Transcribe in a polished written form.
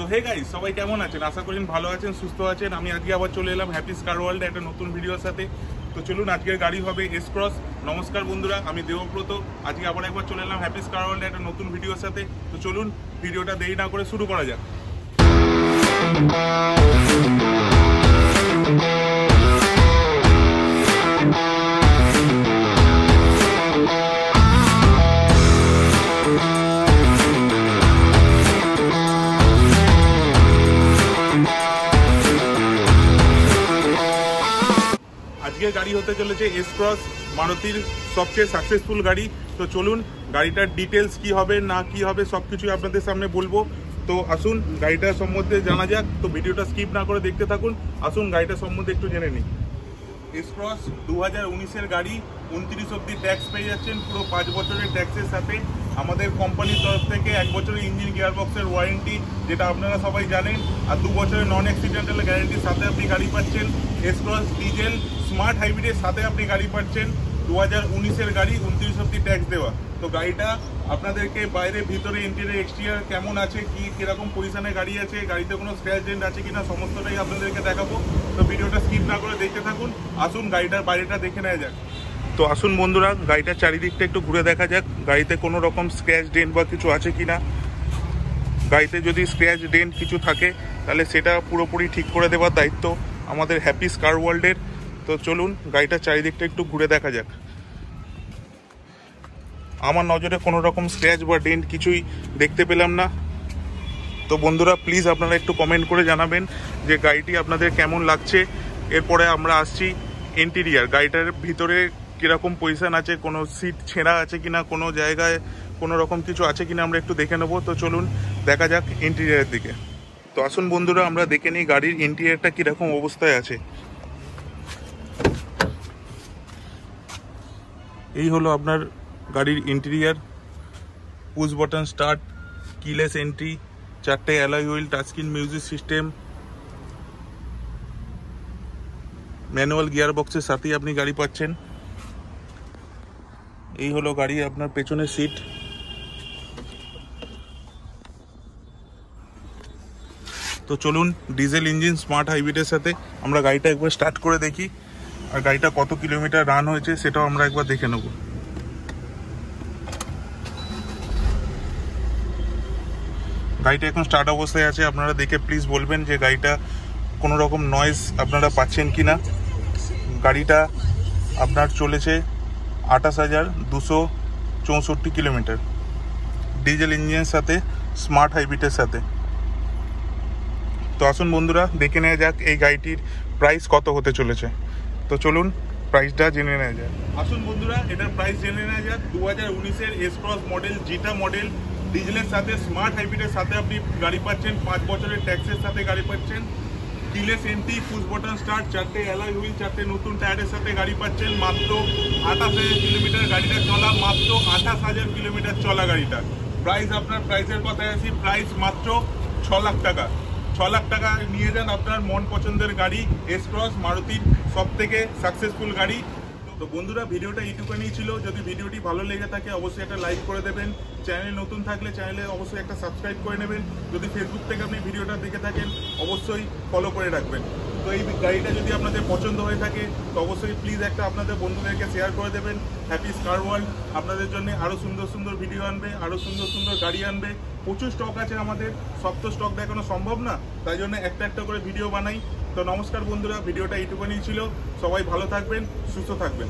So hey guys, সবাই কেমন আছেন? আশা করি ভালো আছেন, সুস্থ আছেন। আমি আজকে আবার চলে এলাম হ্যাপিস কার ওয়ার্ল্ডে একটা নতুন ভিডিওর সাথে। তো চলুন, আজকের গাড়ি হবে এস ক্রস। নমস্কার বন্ধুরা, আমি দেবব্রত। আজকে আবার একবার চলে এলাম হ্যাপিস কার ওয়ার্ল্ডে একটা নতুন ভিডিওর সাথে। তো চলুন, ভিডিওটা দেরি না করে শুরু করা যাক। আজকের গাড়ি হতে চলেছে এস ক্রস, মারুতির সবচেয়ে সাকসেসফুল গাড়ি। তো চলুন, গাড়িটার ডিটেলস কি হবে না কি হবে সবকিছুই আপনাদের সামনে বলবো। তো আসুন গাড়িটার সম্বন্ধে জানা যাক। তো ভিডিওটা স্কিপ না করে দেখতে থাকুন। আসুন গাড়িটার সম্বন্ধে একটু জেনে নিই। এস ক্রস 2019-এর গাড়ি, 29 অব্দি ট্যাক্স পেয়ে যাচ্ছেন পুরো 5 বছরের ট্যাক্সের সাথে। আমাদের কোম্পানির তরফ থেকে 1 বছরের ইঞ্জিন গিয়ারবক্সের ওয়ারেন্টি, যেটা আপনারা সবাই জানেন, আর 2 বছরের নন অ্যাক্সিডেন্টাল গ্যারেন্টির সাথে আপনি গাড়ি পাচ্ছেন। এস ক্রস ডিজেল স্মার্ট হাইব্রিডের সাথে আপনি গাড়ি পাচ্ছেন। 2019-এর গাড়ি, 29 অব্দি ট্যাক্স দেওয়া। তো গাড়িটা আপনাদেরকে বাইরে ভিতরে ইন্টেরিয়র এক্সটেরিয়র কেমন আছে, কিরকম পজিশনে গাড়ি আছে, গাড়িতে কোনো স্ক্র্যাচ ডেন্ট আছে কিনা, সমস্তটাই আপনাদেরকে দেখাবো। তো ভিডিওটা স্কিপ না করে দেখতে থাকুন। আসুন গাড়িটার বাইরেটা দেখে নেওয়া যাক। তো আসুন বন্ধুরা, গাড়িটার চারিদিকটা একটু ঘুরে দেখা যাক, গাড়িতে কোনো রকম স্ক্র্যাচ ডেন্ট বা কিছু আছে কিনা। গাড়িতে যদি স্ক্র্যাচ ডেন্ট কিছু থাকে তাহলে সেটা পুরোপুরি ঠিক করে দেওয়ার দায়িত্ব আমাদের হ্যাপিস কার ওয়ার্ল্ডের। তো চলুন গাড়িটার চারিদিকটা একটু ঘুরে দেখা যাক। আমার নজরে কোনো রকম স্ক্র্যাচ বা ডেন্ট কিছুই দেখতে পেলাম না। তো বন্ধুরা প্লিজ আপনারা একটু কমেন্ট করে জানাবেন যে গাড়িটি আপনাদের কেমন লাগছে। এরপরে আমরা আসছি ইন্টেরিয়ার, গাড়িটার ভিতরে কীরকম পজিশন আছে, কোনো সিট ছেঁড়া আছে কিনা, কোনো জায়গায় কোনো রকম কিছু আছে কিনা আমরা একটু দেখে নেবো। তো চলুন দেখা যাক ইন্টেরিয়ারের দিকে। তো আসুন বন্ধুরা, আমরা দেখে নিই গাড়ির ইন্টেরিয়ারটা কীরকম অবস্থায় আছে। এই হলো আপনার গাড়ির interior. Push button start, keyless entry, 4টে alloy wheel, touchscreen music system, manual gear বক্সের সাথেই আপনি গাড়ি পাচ্ছেন। এই হলো গাড়ি আপনার পেছনের সিট। তো চলুন ডিজেল ইঞ্জিন স্মার্ট হাইব্রিডের সাথে আমরা গাড়িটা একবার স্টার্ট করে দেখি, আর গাড়িটা কত কিলোমিটার রান হয়েছে সেটাও আমরা একবার দেখে নেব। গাড়িটা এখন স্টার্ট অবস্থায় আছে। আপনারা দেখে প্লিজ বলবেন যে গাড়িটা কোনো রকম নয়েজ আপনারা পাচ্ছেন কি না। গাড়িটা আপনার চলেছে 28,264 কিলোমিটার ডিজেল ইঞ্জিনের সাথে, স্মার্ট হাইব্রিডের সাথে। তো আসুন বন্ধুরা দেখে নেওয়া যাক এই গাড়িটির প্রাইস কত হতে চলেছে। তো চলুন প্রাইসটা জেনে নেওয়া যাক। আসুন বন্ধুরা এটার প্রাইস জেনে নেওয়া যাক। 2019-এর এস ক্রস মডেল, জিটা মডেল, ডিজেলের সাথে স্মার্ট হাইব্রিডের সাথে আপনি গাড়ি পাচ্ছেন। 5 বছরের ট্যাক্সের সাথে গাড়ি পাচ্ছেন। Keyless entry, push button start, 4টে অ্যালয় হুইল, 4টে নতুন টায়ারের সাথে গাড়ি পাচ্ছেন। মাত্র 28,000 কিলোমিটার গাড়িটা চলা, মাত্র 28,000 কিলোমিটার চলা গাড়িটা। প্রাইস, আপনার প্রাইসের কথায় আসি, প্রাইস মাত্র 6 লাখ টাকা। 6 লাখ টাকা নিয়ে যান আপনার মন পছন্দের গাড়ি। এস ক্রস মারুতির সব থেকে সাকসেসফুল গাড়ি। তো বন্ধুরা ভিডিওটা এইটুকুনি ছিল। যদি ভিডিওটি ভালো লেগে থাকে অবশ্যই একটা লাইক করে দেবেন। চ্যানেল নতুন থাকলে চ্যানেলে অবশ্যই একটা সাবস্ক্রাইব করে নেবেন। যদি ফেসবুক থেকে আপনি ভিডিওটা দেখে থাকেন অবশ্যই ফলো করে রাখবেন। তো এই গাড়িটা যদি আপনাদের পছন্দ হয়ে থাকে তো অবশ্যই প্লিজ একটা আপনাদের বন্ধুদেরকে শেয়ার করে দেবেন। হ্যাপিস কার ওয়ার্ল্ড আপনাদের জন্য আরও সুন্দর সুন্দর ভিডিও আনবে, আরও সুন্দর সুন্দর গাড়ি আনবে। প্রচুর স্টক আছে আমাদের, সব তো স্টক দেখানো সম্ভব না, তাই জন্য একটা একটা করে ভিডিও বানাই। তো নমস্কার বন্ধুরা, ভিডিওটা এইটুকুনি ছিল। সবাই ভালো থাকবেন, সুস্থ থাকবেন।